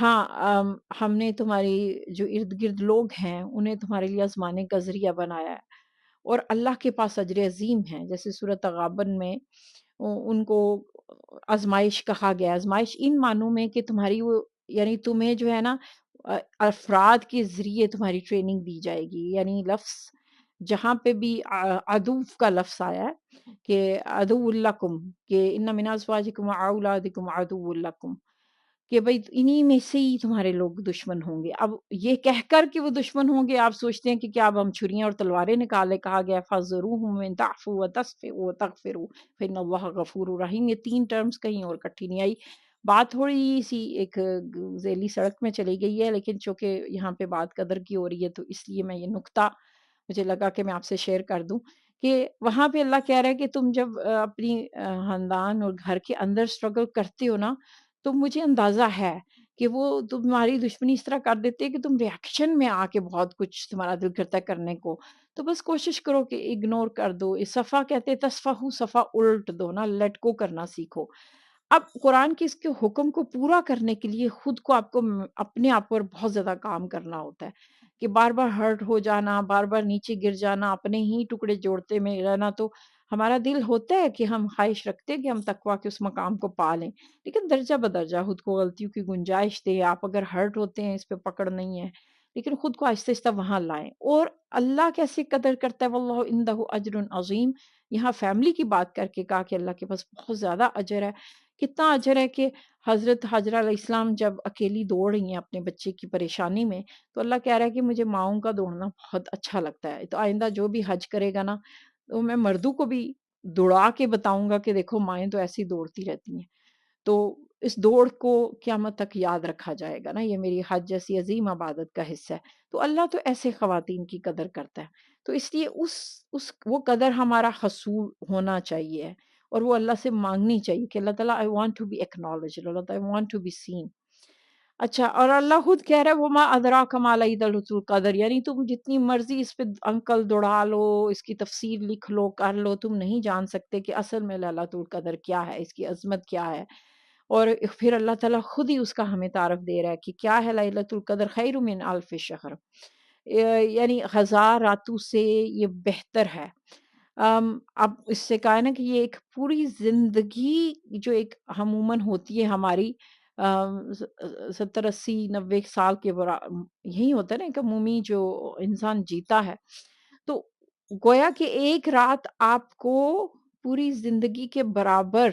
ہاں، ہم نے تمہاری جو ارد-گرد لوگ ہیں انہیں تمہارے لیے آزمانے کا ذریعہ بنایا ہے، اور اللہ کے پاس اجر عظیم ہے، جیسے سورۃ تغابن میں ان کو آزمائش کہا گیا ہے۔ آزمائش ان معنوں میں کہ تمہاری وہ، یعنی تمہیں جو ہے نا افراد کے ذریعے تمہاری ٹریننگ دی جائے گی، یعنی لفظ جہاں پہ بھی عدو کا لفظ آیا ہے کہ عدو لکم، کہ ان من ازواجکم و اولادکم عدو لکم، کہ بھئی انہی میں سے ہی تمہارے لوگ دشمن ہوں گے۔ اب یہ کہہ کر کہ وہ دشمن ہوں گے، آپ سوچتے ہیں کہ کیا اب ہم چھریاں اور تلواریں نکالے؟ کہا گیا فَاحْذَرُوهُمْ إِن تَعْفُوا وَتَصْفَحُوا وَتَغْفِرُوا فَإِنَّ اللَّهَ غَفُورٌ رحیم۔ یہ تین ٹرمز کہیں اور اکٹھی نہیں آئی۔ بات تھوڑی سی ایک ذیلی سڑک میں چلی گئی ہے، لیکن چونکہ یہاں پہ بات قدر کی ہو رہی ہے تو اس لیے میں یہ نکتہ مجھے لگا کہ میں آپ سے شیئر کر دوں کہ وہاں پہ اللہ کہہ رہا ہے کہ تم جب اپنی خاندان اور گھر کے اندر اسٹرگل کرتے ہو نا، تو مجھے اندازہ ہے کہ وہ تمہاری دشمنی اس طرح کر دیتے ہیں کہ تم ریئیکشن میں آ کے بہت کچھ تمہارا دل کرتا ہے کرنے کو، تو بس کوشش کرو کہ اگنور کر دو۔ اس صفا کہتے ہیں تصفح، صفا الٹ دو نا، لیٹ کو کرنا سیکھو۔ اب قرآن کے اس کے حکم کو پورا کرنے کے لیے خود کو آپ کو اپنے آپ پر بہت زیادہ کام کرنا ہوتا ہے کہ بار بار ہرٹ ہو جانا، بار بار نیچے گر جانا، اپنے ہی ٹکڑے جوڑتے میں رہنا، تو ہمارا دل ہوتا ہے کہ ہم خواہش رکھتے ہیں کہ ہم تقویٰ کے اس مقام کو پا لیں، لیکن درجہ بدرجہ خود کو غلطیوں کی گنجائش دے۔ آپ اگر ہرٹ ہوتے ہیں، اس پہ پکڑ نہیں ہے، لیکن خود کو آہستہ آہستہ وہاں لائیں۔ اور اللہ کیسے قدر کرتا ہے، واللہ عندہ اجر عظیم، یہاں فیملی کی بات کر کے کہا کہ اللہ کے پاس بہت زیادہ اجر ہے۔ کتنا اجر ہے کہ حضرت حاجرہ علیہ السلام جب اکیلی دوڑ رہی ہیں اپنے بچے کی پریشانی میں، تو اللہ کہہ رہا ہے کہ مجھے ماؤں کا دوڑنا بہت اچھا لگتا ہے، تو آئندہ جو بھی حج کرے گا نا، تو میں مردوں کو بھی دوڑا کے بتاؤں گا کہ دیکھو مائیں تو ایسی دوڑتی رہتی ہیں، تو اس دوڑ کو قیامت تک یاد رکھا جائے گا نا، یہ میری حج جیسی عظیم عبادت کا حصہ ہے۔ تو اللہ تو ایسے خواتین کی قدر کرتا ہے، تو اس لیے اس وہ قدر ہمارا حصول ہونا چاہیے، اور وہ اللہ سے مانگنی چاہیے کہ اللہ تعالیٰ I want to be acknowledged، اللہ تعالیٰ I want to be seen۔ اچھا، اور اللہ خود کہہ رہا ہے وما ادراک ما لیلۃ القدر، یعنی تم جتنی مرضی اس پہ انکل دوڑا لو، اس کی تفسیر لکھ لو، کر لو، تم نہیں جان سکتے کہ اصل میں لیلۃ القدر کیا ہے، اس کی عظمت کیا ہے۔ اور پھر اللہ تعالیٰ خود ہی اس کا ہمیں تعارف دے رہا ہے کہ کیا ہے لیلۃ القدر، خیر من الف شہر، یعنی ہزار راتوں سے یہ بہتر ہے۔ اب اس سے کہا ہے نا کہ یہ ایک پوری زندگی جو ایک عموماً ہوتی ہے ہماری 70 80 90 سال کے یہی ہوتا ہے نا ایک عمومی جو انسان جیتا ہے، تو گویا کہ ایک رات آپ کو پوری زندگی کے برابر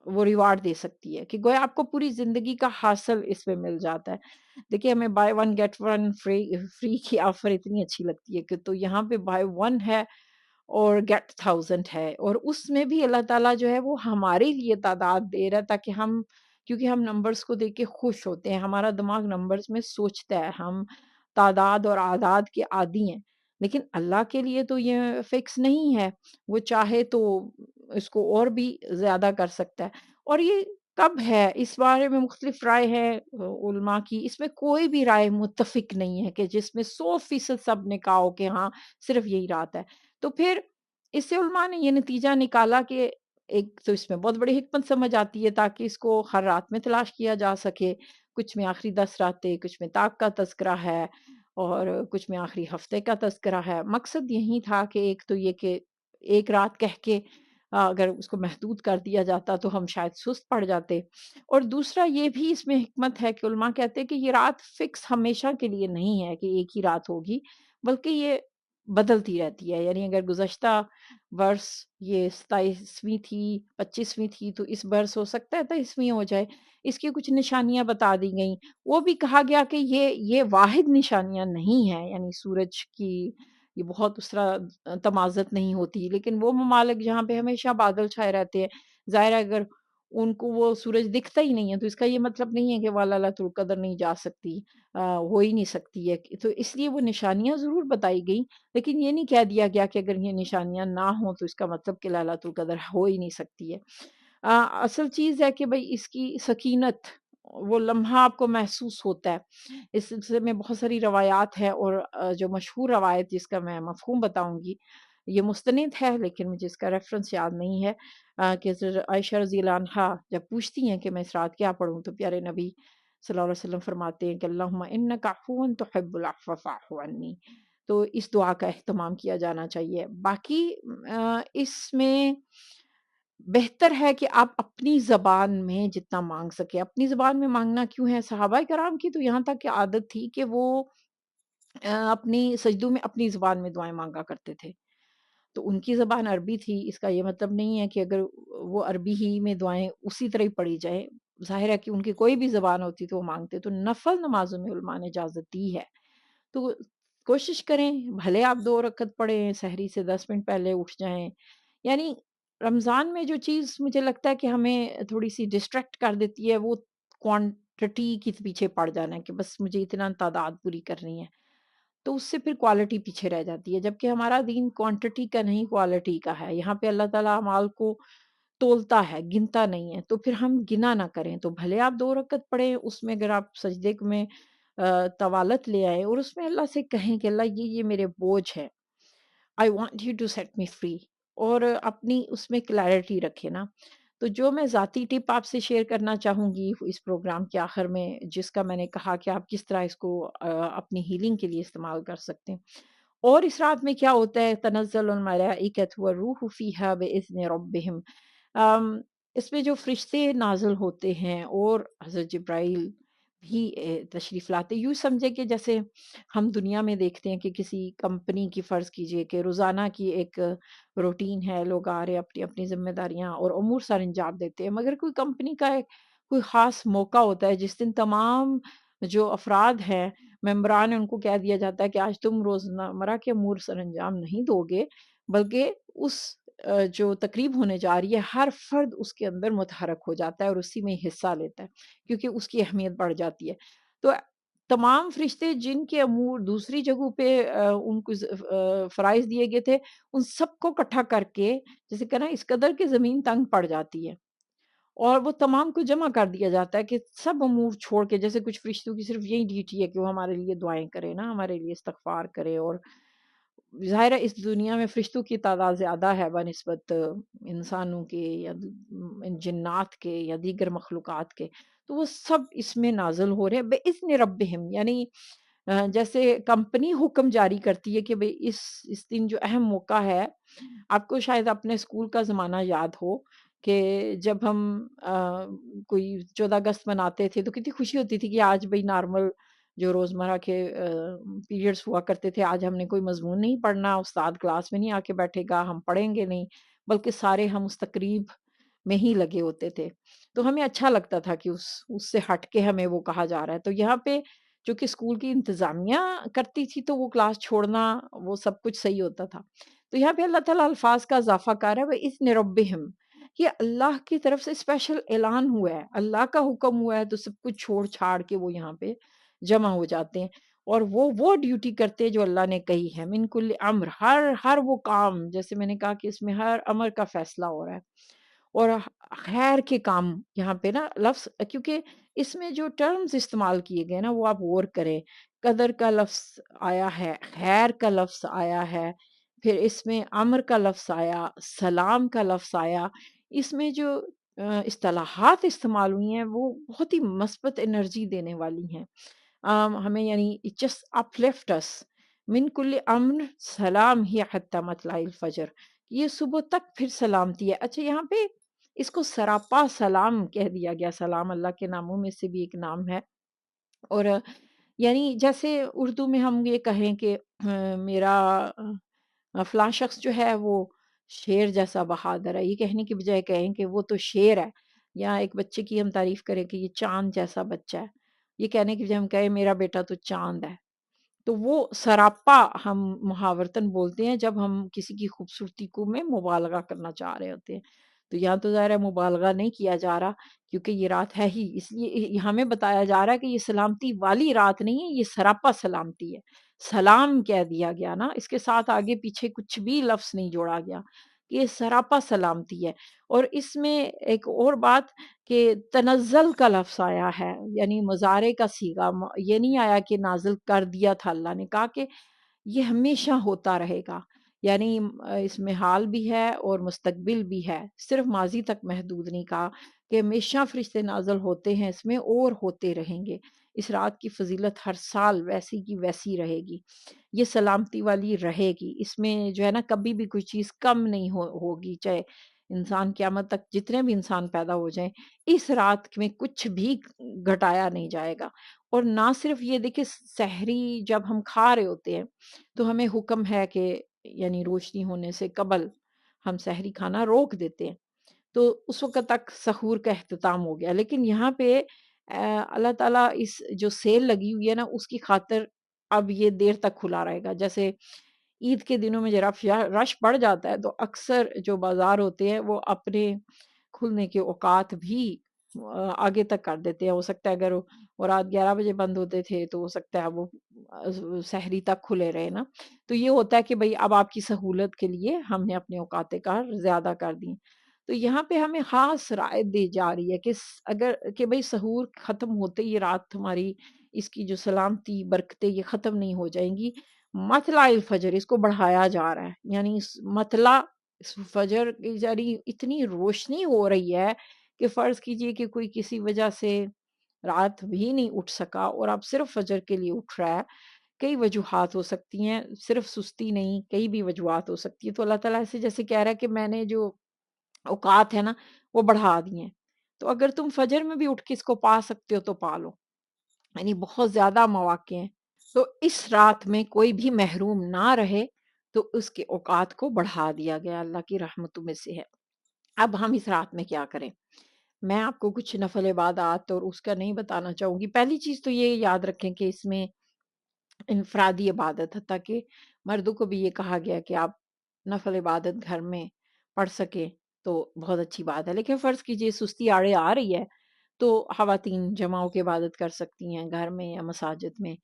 وہ ریوارڈ دے سکتی ہے، کہ گویا آپ کو پوری زندگی کا حاصل اس میں مل جاتا ہے۔ دیکھیے ہمیں buy one get one free free کی آفر اتنی اچھی لگتی ہے کہ تو یہاں پہ بائی ون ہے اور گیٹ تھاؤزینڈ ہے، اور اس میں بھی اللہ تعالیٰ جو ہے وہ ہمارے لیے تعداد دے رہا ہے تاکہ ہم، کیونکہ ہم نمبرز کو دیکھ کے خوش ہوتے ہیں، ہمارا دماغ نمبرز میں سوچتا ہے، ہم تعداد اور اعداد کے عادی ہیں، لیکن اللہ کے لیے تو یہ فکس نہیں ہے، وہ چاہے تو اس کو اور بھی زیادہ کر سکتا ہے۔ اور یہ کب ہے اس بارے میں مختلف رائے ہے علماء کی، اس میں کوئی بھی رائے متفق نہیں ہے کہ جس میں 100% سب نے کہا ہو کہ ہاں صرف یہی رات ہے۔ تو پھر اس سے علماء نے یہ نتیجہ نکالا کہ ایک تو اس میں بہت بڑی حکمت سمجھ آتی ہے تاکہ اس کو ہر رات میں تلاش کیا جا سکے، کچھ میں آخری 10 راتیں، کچھ میں طاق کا تذکرہ ہے، اور کچھ میں آخری ہفتے کا تذکرہ ہے۔ مقصد یہی تھا کہ ایک تو یہ کہ ایک رات کہہ کے اگر اس کو محدود کر دیا جاتا تو ہم شاید سست پڑ جاتے، اور دوسرا یہ بھی اس میں حکمت ہے کہ علماء کہتے ہیں کہ یہ رات فکس ہمیشہ کے لیے نہیں ہے کہ ایک ہی رات ہوگی، بلکہ یہ بدلتی رہتی ہے، یعنی اگر گزشتہ برس یہ 27ویں تھی، 25ویں تھی، تو اس برس ہو سکتا ہے 23ویں ہو جائے۔ اس کی کچھ نشانیاں بتا دی گئیں، وہ بھی کہا گیا کہ یہ واحد نشانیاں نہیں ہیں، یعنی سورج کی یہ بہت اس طرح تمازت نہیں ہوتی، لیکن وہ ممالک جہاں پہ ہمیشہ بادل چھائے رہتے ہیں، ظاہر ہے اگر ان کو وہ سورج دکھتا ہی نہیں ہے تو اس کا یہ مطلب نہیں ہے کہ وہ ليلۃ القدر نہیں جا سکتی، ہو ہی نہیں سکتی ہے، تو اس لیے وہ نشانیاں ضرور بتائی گئیں، لیکن یہ نہیں کہہ دیا گیا کہ اگر یہ نشانیاں نہ ہوں تو اس کا مطلب کہ ليلۃ القدر ہو ہی نہیں سکتی ہے۔ اصل چیز ہے کہ بھئی اس کی سکینت، وہ لمحہ آپ کو محسوس ہوتا ہے۔ اس سلسلے میں بہت ساری روایات ہیں، اور جو مشہور روایت جس کا میں مفہوم بتاؤں گی، یہ مستند ہے لیکن مجھے اس کا ریفرنس یاد نہیں ہے، کہ حضرت عائشہ رضی اللہ عنہا جب پوچھتی ہیں کہ میں اس رات کیا پڑھوں، تو پیارے نبی صلی اللہ علیہ وسلم فرماتے ہیں کہ اللہم انک عفو تحب العفو فاعف عنی، تو اس دعا کا اہتمام کیا جانا چاہیے۔ باقی اس میں بہتر ہے کہ آپ اپنی زبان میں جتنا مانگ سکیں، اپنی زبان میں مانگنا کیوں ہے، صحابہ کرام کی تو یہاں تک کہ عادت تھی کہ وہ اپنی سجدوں میں اپنی زبان میں دعائیں مانگا کرتے تھے، تو ان کی زبان عربی تھی، اس کا یہ مطلب نہیں ہے کہ اگر وہ عربی ہی میں دعائیں اسی طرح ہی پڑھی جائیں، ظاہر ہے کہ ان کی کوئی بھی زبان ہوتی تو وہ مانگتے، تو نفل نمازوں میں علماء نے اجازت دی ہے، تو کوشش کریں بھلے آپ 2 رکعت پڑھیں، سحری سے 10 منٹ پہلے اٹھ جائیں، یعنی رمضان میں جو چیز مجھے لگتا ہے کہ ہمیں تھوڑی سی ڈسٹریکٹ کر دیتی ہے وہ کوانٹٹی کے پیچھے پڑ جانا ہے کہ بس مجھے اتنا تعداد پوری کرنی ہے، تو اس سے پھر کوالٹی پیچھے رہ جاتی ہے، جبکہ ہمارا دین کوانٹٹی کا نہیں کوالٹی کا ہے، یہاں پہ اللہ تعالیٰ اعمال کو تولتا ہے، گنتا نہیں ہے، تو پھر ہم گنا نہ کریں، تو بھلے آپ 2 رکعت پڑھیں، اس میں اگر آپ سجدے میں طوالت لے آئیں اور اس میں اللہ سے کہیں کہ اللہ یہ میرے بوجھ ہے، I want you to set me free, اور اپنی اس میں کلیئرٹی رکھے نا۔ تو جو میں ذاتی ٹپ آپ سے شیئر کرنا چاہوں گی اس پروگرام کے آخر میں، جس کا میں نے کہا کہ آپ کس طرح اس کو اپنی ہیلنگ کے لیے استعمال کر سکتے ہیں، اور اس رات میں کیا ہوتا ہے، تنزل الملائکۃ والروح فیہا باذن ربہم، اس میں جو فرشتے نازل ہوتے ہیں اور حضرت جبرائیل بھی تشریف لاتے، یوں سمجھے کہ جیسے ہم دنیا میں دیکھتے ہیں کہ کسی کمپنی کی، فرض کیجئے کہ روزانہ کی ایک روٹین ہے، لوگ آ رہے اپنی اپنی ذمہ داریاں اور امور سر انجام دیتے ہیں، مگر کوئی کمپنی کا ایک کوئی خاص موقع ہوتا ہے جس دن تمام جو افراد ہیں ممبران ہیں، ان کو کہہ دیا جاتا ہے کہ آج تم روزمرہ کے امور سر انجام نہیں دو گے، بلکہ اس جو تقریب ہونے جا رہی ہے ہر فرد اس کے اندر متحرک ہو جاتا ہے اور اسی میں حصہ لیتا ہے، کیونکہ اس کی اہمیت بڑھ جاتی ہے، تو تمام فرشتے جن کے امور دوسری جگہوں پہ ان کو فرائض دیے گئے تھے، ان سب کو اکٹھا کر کے، جیسے کہنا اس قدر کہ زمین تنگ پڑ جاتی ہے، اور وہ تمام کو جمع کر دیا جاتا ہے کہ سب امور چھوڑ کے، جیسے کچھ فرشتوں کی صرف یہی ڈیوٹی ہے کہ وہ ہمارے لیے دعائیں کرے نا، ہمارے لیے استغفار کرے، اور ظاہر ہے اس دنیا میں فرشتوں کی تعداد زیادہ ہے بنسبت انسانوں کے یا جنات کے یا دیگر مخلوقات کے، تو وہ سب اس میں نازل ہو رہے ہیں بِإِذْنِ رَبِّهِمْ، یعنی جیسے کمپنی حکم جاری کرتی ہے کہ بھئی اس دن جو اہم موقع ہے، آپ کو شاید اپنے اسکول کا زمانہ یاد ہو کہ جب ہم کوئی 14 اگست مناتے تھے تو کتنی خوشی ہوتی تھی کہ آج بھئی نارمل جو روزمرہ کے پیریڈس ہوا کرتے تھے، آج ہم نے کوئی مضمون نہیں پڑھنا، استاد کلاس میں نہیں آ کے بیٹھے گا، ہم پڑھیں گے نہیں، بلکہ سارے ہم اس تقریب میں ہی لگے ہوتے تھے، تو ہمیں اچھا لگتا تھا کہ اس سے ہٹ کے ہمیں وہ کہا جا رہا ہے، تو یہاں پہ چونکہ اسکول کی انتظامیہ کرتی تھی تو وہ کلاس چھوڑنا وہ سب کچھ صحیح ہوتا تھا، تو یہاں پہ اللہ تعالیٰ الفاظ کا اضافہ کر رہا ہے وَإِذْنِ رَبِّهِمْ، یہ اللہ کی طرف سے اسپیشل اعلان ہوا ہے، اللہ کا حکم ہوا ہے، تو سب کچھ چھوڑ چھاڑ کے وہ یہاں پہ جمع ہو جاتے ہیں، اور وہ ڈیوٹی کرتے ہیں جو اللہ نے کہی ہے، من کل امر، ہر وہ کام، جیسے میں نے کہا کہ اس میں ہر امر کا فیصلہ ہو رہا ہے، اور خیر کے کام یہاں پہ نا لفظ، کیونکہ اس میں جو ٹرمز استعمال کیے گئے نا وہ آپ غور کریں، قدر کا لفظ آیا ہے، خیر کا لفظ آیا ہے، پھر اس میں امر کا لفظ آیا، سلام کا لفظ آیا، اس میں جو اصطلاحات استعمال ہوئی ہیں وہ بہت ہی مثبت انرجی دینے والی ہیں، ہمیں یعنی it just uplift us من کل امن سلام ہی حتی مطلع الفجر، یہ صبح تک پھر سلامتی ہے، اچھا یہاں پہ اس کو سراپا سلام کہہ دیا گیا، سلام اللہ کے ناموں میں سے بھی ایک نام ہے، اور یعنی جیسے اردو میں ہم یہ کہیں کہ میرا فلاں شخص جو ہے وہ شیر جیسا بہادر ہے، یہ کہنے کی بجائے کہیں کہ وہ تو شیر ہے، یا ایک بچے کی ہم تعریف کریں کہ یہ چاند جیسا بچہ ہے، یہ کہنے کی بجائے ہم کہیں میرا بیٹا تو چاند ہے، تو وہ سراپا ہم محاورتن بولتے ہیں جب ہم کسی کی خوبصورتی کو میں مبالغہ کرنا چاہ رہے ہوتے ہیں، تو یہاں تو ظاہر ہے مبالغہ نہیں کیا جا رہا کیونکہ یہ رات ہے ہی، اس لیے ہمیں بتایا جا رہا ہے کہ یہ سلامتی والی رات نہیں ہے، یہ سراپا سلامتی ہے، سلام کہہ دیا گیا نا، اس کے ساتھ آگے پیچھے کچھ بھی لفظ نہیں جوڑا گیا، یہ سراپا سلامتی ہے، اور اس میں ایک اور بات کہ تنزل کا لفظ آیا ہے، یعنی مضارع کا صیغہ، یہ نہیں آیا کہ نازل کر دیا تھا، اللہ نے کہا کہ یہ ہمیشہ ہوتا رہے گا، یعنی اس میں حال بھی ہے اور مستقبل بھی ہے، صرف ماضی تک محدود نہیں کہا کہ ہمیشہ فرشتے نازل ہوتے ہیں اس میں اور ہوتے رہیں گے۔ اس رات کی فضیلت ہر سال ویسی کی ویسی رہے گی، یہ سلامتی والی رہے گی، اس میں جو ہے نا کبھی بھی کوئی چیز کم نہیں ہوگی، چاہے انسان قیامت تک جتنے بھی انسان پیدا ہو جائیں، اس رات میں کچھ بھی گھٹایا نہیں جائے گا۔ اور نہ صرف یہ دیکھیں، سحری جب ہم کھا رہے ہوتے ہیں تو ہمیں حکم ہے کہ یعنی روشنی ہونے سے قبل ہم سحری کھانا روک دیتے ہیں، تو اس وقت تک سحور کا اختتام ہو گیا، لیکن یہاں پہ اللہ تعالیٰ اس جو سیل لگی ہوئی ہے نا اس کی خاطر اب یہ دیر تک کھلا رہے گا۔ جیسے عید کے دنوں میں ذرا رش بڑھ جاتا ہے تو اکثر جو بازار ہوتے ہیں وہ اپنے کھلنے کے اوقات بھی آگے تک کر دیتے ہیں۔ ہو سکتا ہے اگر وہ رات 11 بجے بند ہوتے تھے تو ہو سکتا ہے وہ سحری تک کھلے رہے نا، تو یہ ہوتا ہے کہ بھئی اب آپ کی سہولت کے لیے ہم نے اپنے اوقات کار زیادہ کر دی۔ تو یہاں پہ ہمیں خاص رائے دی جا رہی ہے کہ اگر کہ بھئی سحور ختم ہوتے ہی رات ہماری اس کی جو سلامتی برکتیں یہ ختم نہیں ہو جائیں گی، مطلع الفجر اس کو بڑھایا جا رہا ہے، یعنی اس مطلع اس فجر کی یعنی اتنی روشنی ہو رہی ہے کہ فرض کیجئے کہ کوئی کسی وجہ سے رات بھی نہیں اٹھ سکا اور اب صرف فجر کے لیے اٹھ رہا ہے، کئی وجوہات ہو سکتی ہیں، صرف سستی نہیں، کئی بھی وجوہات ہو سکتی ہیں، تو اللہ تعالیٰ سے جیسے کہہ رہا ہے کہ میں نے جو اوقات ہے نا وہ بڑھا دیے ہیں، تو اگر تم فجر میں بھی اٹھ کے اس کو پا سکتے ہو تو پا لو، یعنی بہت زیادہ مواقع ہیں، تو اس رات میں کوئی بھی محروم نہ رہے، تو اس کے اوقات کو بڑھا دیا گیا، اللہ کی رحمتوں میں سے ہے۔ اب ہم اس رات میں کیا کریں؟ میں آپ کو کچھ نفل عبادات اور اس کا نہیں بتانا چاہوں گی۔ پہلی چیز تو یہ یاد رکھیں کہ اس میں انفرادی عبادت، حتیٰ کہ مردوں کو بھی یہ کہا گیا کہ آپ نفل عبادت گھر میں پڑھ سکیں تو بہت اچھی بات ہے، لیکن فرض کیجئے سستی آڑے آ رہی ہے تو خواتین جمع ہو کے عبادت کر سکتی ہیں گھر میں یا مساجد میں،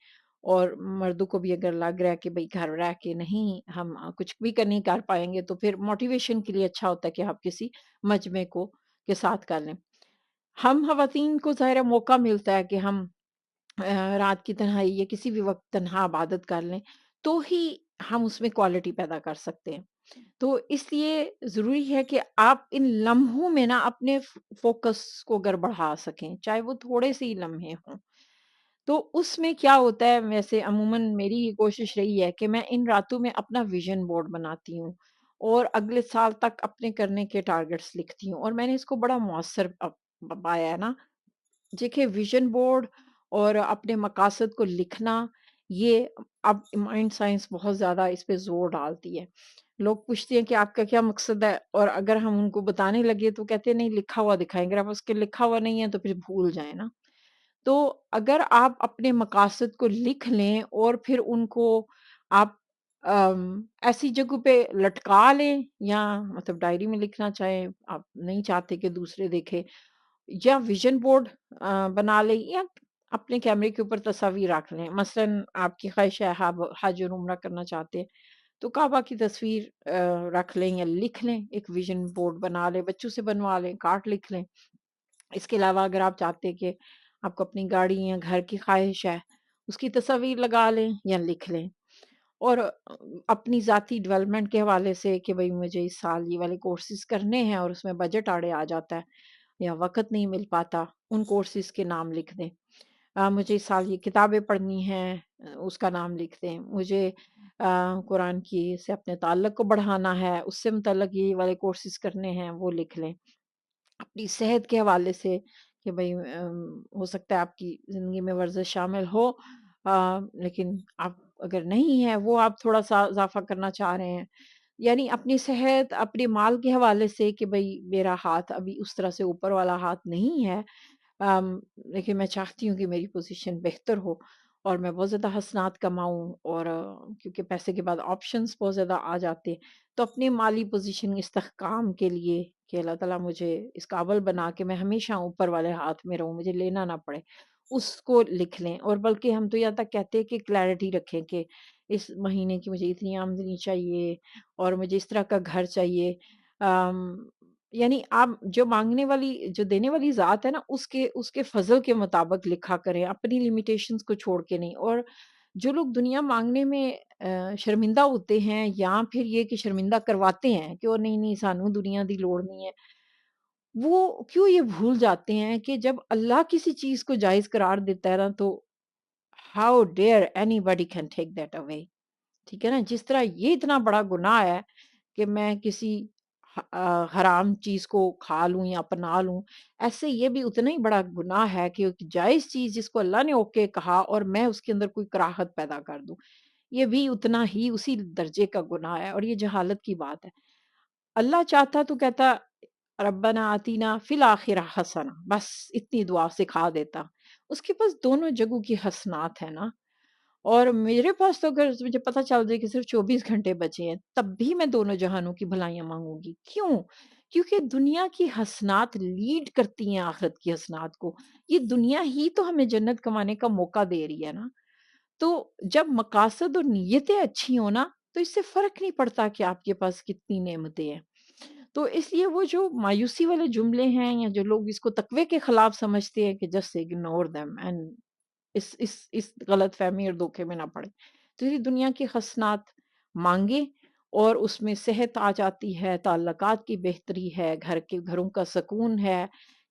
اور مردوں کو بھی اگر لگ رہا ہے کہ بھئی گھر رہ کے نہیں ہم کچھ بھی نہیں کر پائیں گے تو پھر موٹیویشن کے لیے اچھا ہوتا ہے کہ آپ کسی مجمع کو کے ساتھ کر لیں۔ ہم خواتین کو ظاہر ہے موقع ملتا ہے کہ ہم رات کی تنہائی یا کسی بھی وقت تنہا عبادت کر لیں تو ہی ہم اس میں کوالٹی پیدا کر سکتے ہیں۔ تو اس لیے ضروری ہے کہ آپ ان لمحوں میں نا اپنے فوکس کو اگر بڑھا سکیں، چاہے وہ تھوڑے سے ہی لمحے ہوں، تو اس میں کیا ہوتا ہے، ویسے عموماً میری یہ کوشش رہی ہے کہ میں ان راتوں میں اپنا ویژن بورڈ بناتی ہوں اور اگلے سال تک اپنے کرنے کے ٹارگٹس لکھتی ہوں، اور میں نے اس کو بڑا مؤثر پایا ہے نا۔ دیکھیے ویژن بورڈ اور اپنے مقاصد کو لکھنا، یہ اب مائنڈ سائنس بہت زیادہ اس پہ زور ڈالتی ہے۔ لوگ پوچھتے ہیں کہ آپ کا کیا مقصد ہے، اور اگر ہم ان کو بتانے لگے تو کہتے ہیں نہیں لکھا ہوا دکھائیں گے، اب اس کے لکھا ہوا نہیں ہے تو پھر بھول جائیں نا۔ تو اگر آپ اپنے مقاصد کو لکھ لیں اور پھر ان کو آپ ایسی جگہ پہ لٹکا لیں، یا مطلب ڈائری میں لکھنا چاہیں آپ، نہیں چاہتے کہ دوسرے دیکھے، یا ویژن بورڈ بنا لیں، یا اپنے کیمرے کے اوپر تصاویر رکھ لیں۔ مثلاً آپ کی خواہش ہے حج اور عمرہ کرنا چاہتے ہیں تو کعبہ کی تصویر رکھ لیں یا لکھ لیں، ایک ویژن بورڈ بنا لیں، بچوں سے بنوا لیں، کارڈ لکھ لیں۔ اس کے علاوہ اگر آپ چاہتے ہیں کہ آپ کو اپنی گاڑی یا گھر کی خواہش ہے، اس کی تصاویر لگا لیں یا لکھ لیں۔ اور اپنی ذاتی ڈیولپمنٹ کے حوالے سے کہ بھئی مجھے اس سال یہ والے کورسز کرنے ہیں اور اس میں بجٹ آڑے آ جاتا ہے یا وقت نہیں مل پاتا، ان کورسز کے نام لکھ دیں۔ مجھے اس سال یہ کتابیں پڑھنی ہیں، اس کا نام لکھ دیں۔ مجھے قرآن کی سے اپنے تعلق کو بڑھانا ہے، اس سے متعلق یہ والے کورسز کرنے ہیں، وہ لکھ لیں۔ اپنی صحت کے حوالے سے کہ بھئی ہو سکتا ہے آپ کی زندگی میں ورزش شامل ہو، لیکن آپ اگر نہیں ہے وہ آپ تھوڑا سا اضافہ کرنا چاہ رہے ہیں، یعنی اپنی صحت، اپنے مال کے حوالے سے کہ بھئی میرا ہاتھ ابھی اس طرح سے اوپر والا ہاتھ نہیں ہے، ام، لیکن میں چاہتی ہوں کہ میری پوزیشن بہتر ہو اور میں بہت زیادہ حسنات کماؤں، اور کیونکہ پیسے کے بعد آپشنز بہت زیادہ آ جاتے ہیں، تو اپنے مالی پوزیشن استحکام کے لیے کہ اللہ تعالیٰ مجھے اس قابل بنا کہ میں ہمیشہ اوپر والے ہاتھ میں رہوں، مجھے لینا نہ پڑے، اس کو لکھ لیں۔ اور بلکہ ہم تو یہاں تک کہتے ہیں کہ کلیئرٹی رکھیں کہ اس مہینے کی مجھے اتنی آمدنی چاہیے اور مجھے اس طرح کا گھر چاہیے، ام، یعنی آپ جو مانگنے والی جو دینے والی ذات ہے نا اس کے فضل کے مطابق لکھا کریں، اپنی لمیٹیشنز کو چھوڑ کے نہیں۔ اور جو لوگ دنیا مانگنے میں شرمندہ ہوتے ہیں یا پھر یہ کہ شرمندہ کرواتے ہیں کہ نہیں نہیں سانو دنیا دی لوڑ نہیں ہے، وہ کیوں یہ بھول جاتے ہیں کہ جب اللہ کسی چیز کو جائز قرار دیتا ہے نا تو how dare any body can take that away. ٹھیک ہے نا، جس طرح یہ اتنا بڑا گناہ ہے کہ میں کسی حرام چیز کو کھا لوں یا اپنا لوں، ایسے یہ بھی اتنا ہی بڑا گناہ ہے کہ ایک جائز چیز جس کو اللہ نے اوکے کہا اور میں اس کے اندر کوئی کراہت پیدا کر دوں، یہ بھی اتنا ہی اسی درجے کا گناہ ہے اور یہ جہالت کی بات ہے. اللہ چاہتا تو کہتا ربنا آتینا فی الآخرہ حسنہ، بس اتنی دعا سکھا دیتا. اس کے پاس دونوں جگہوں کی حسنات ہیں نا، اور میرے پاس تو اگر مجھے پتا چل جائے کہ صرف 24 گھنٹے بچے ہیں تب بھی میں دونوں جہانوں کی بھلائیاں مانگوں گی. کیوں؟ کیونکہ دنیا کی حسنات لیڈ کرتی ہیں آخرت کی حسنات کو. یہ دنیا ہی تو ہمیں جنت کمانے کا موقع دے رہی ہے نا. تو جب مقاصد اور نیتیں اچھی ہوں نا تو اس سے فرق نہیں پڑتا کہ آپ کے پاس کتنی نعمتیں ہیں. تو اس لیے وہ جو مایوسی والے جملے ہیں یا جو لوگ اس کو تقوی کے خلاف سمجھتے ہیں کہ جسٹ اگنور دیم اینڈ اس غلط فہمی اور دھوکے میں نہ پڑے. تو یہ دنیا کی حسنات مانگے اور اس میں صحت آ جاتی ہے، تعلقات کی بہتری ہے، گھروں کا سکون ہے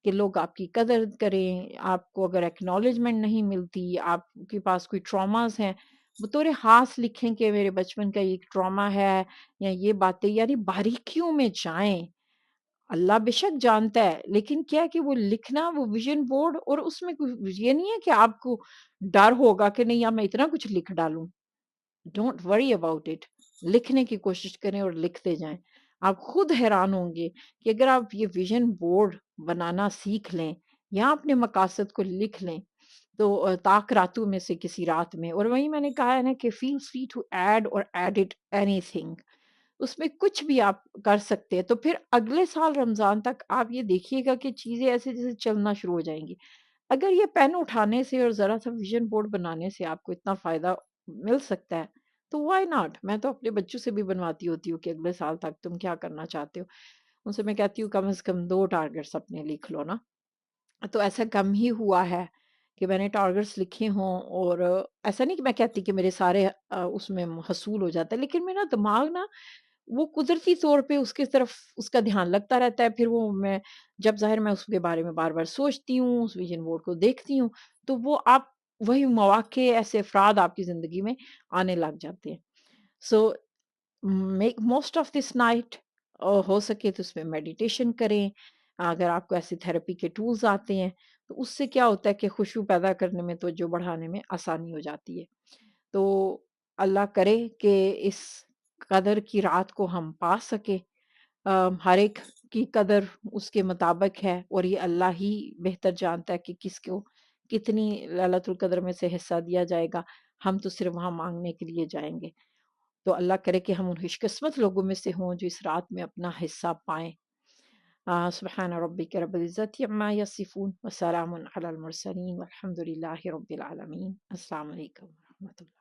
کہ لوگ آپ کی قدر کریں. آپ کو اگر ایکنالجمنٹ نہیں ملتی، آپ کے پاس کوئی ٹراماز ہیں، بطور خاص لکھیں کہ میرے بچپن کا یہ ٹراما ہے یا یہ باتیں، یعنی باریکیوں میں جائیں. اللہ بے شک جانتا ہے لیکن کیا ہے کہ وہ لکھنا، وہ ویژن بورڈ، اور اس میں یہ نہیں ہے کہ آپ کو ڈر ہوگا کہ نہیں اب میں اتنا کچھ لکھ ڈالوں. Don't worry about it. لکھنے کی کوشش کریں اور لکھتے جائیں. آپ خود حیران ہوں گے کہ اگر آپ یہ ویژن بورڈ بنانا سیکھ لیں یا اپنے مقاصد کو لکھ لیں تو طاق راتوں میں سے کسی رات میں، اور وہی میں نے کہا ہے نا کہ فیل فری ٹو ایڈ اور ایڈٹ اینی تھنگ، اس میں کچھ بھی آپ کر سکتے ہیں. تو پھر اگلے سال رمضان تک آپ یہ دیکھیے گا کہ چیزیں ایسے جیسے چلنا شروع ہو جائیں گی. اگر یہ پین اٹھانے سے اور ذرا سا ویژن بورڈ بنانے سے آپ کو اتنا فائدہ مل سکتا ہے تو وائی ناٹ. میں تو اپنے بچوں سے بھی بنواتی ہوتی ہوں کہ اگلے سال تک تم کیا کرنا چاہتے ہو. ان سے میں کہتی ہوں کم از کم 2 ٹارگٹس اپنے لکھ لو نا. تو ایسا کم ہی ہوا ہے کہ میں نے ٹارگٹس لکھے ہوں، اور ایسا نہیں کہ میں کہتی کہ میرے سارے اس میں حصول ہو جاتا ہے، لیکن میرا دماغ نا وہ قدرتی طور پہ اس کی طرف اس کا دھیان لگتا رہتا ہے. پھر وہ میں جب ظاہر میں اس کے بارے میں بار بار سوچتی ہوں، اس ویژن بورڈ کو دیکھتی ہوں، تو وہ آپ وہی مواقع ایسے افراد آپ کی زندگی میں آنے لگ جاتے ہیں. So make most of this night. ہو سکے تو اس میں میڈیٹیشن کریں. اگر آپ کو ایسے تھراپی کے ٹولز آتے ہیں تو اس سے کیا ہوتا ہے کہ خوشبو پیدا کرنے میں، توجہ بڑھانے میں آسانی ہو جاتی ہے. تو اللہ کرے کہ اس قدر کی رات کو ہم پا سکے. ہر ایک کی قدر اس کے مطابق ہے اور یہ اللہ ہی بہتر جانتا ہے کہ کس کو کتنی ليلۃ القدر میں سے حصہ دیا جائے گا. ہم تو صرف وہاں مانگنے کے لیے جائیں گے. تو اللہ کرے کہ ہم ان خوش قسمت لوگوں میں سے ہوں جو اس رات میں اپنا حصہ پائیں. سبحان ربک رب العزت عما یصفون وسلام علی المرسلین والحمد للہ رب العالمین. السلام علیکم ورحمۃ اللہ.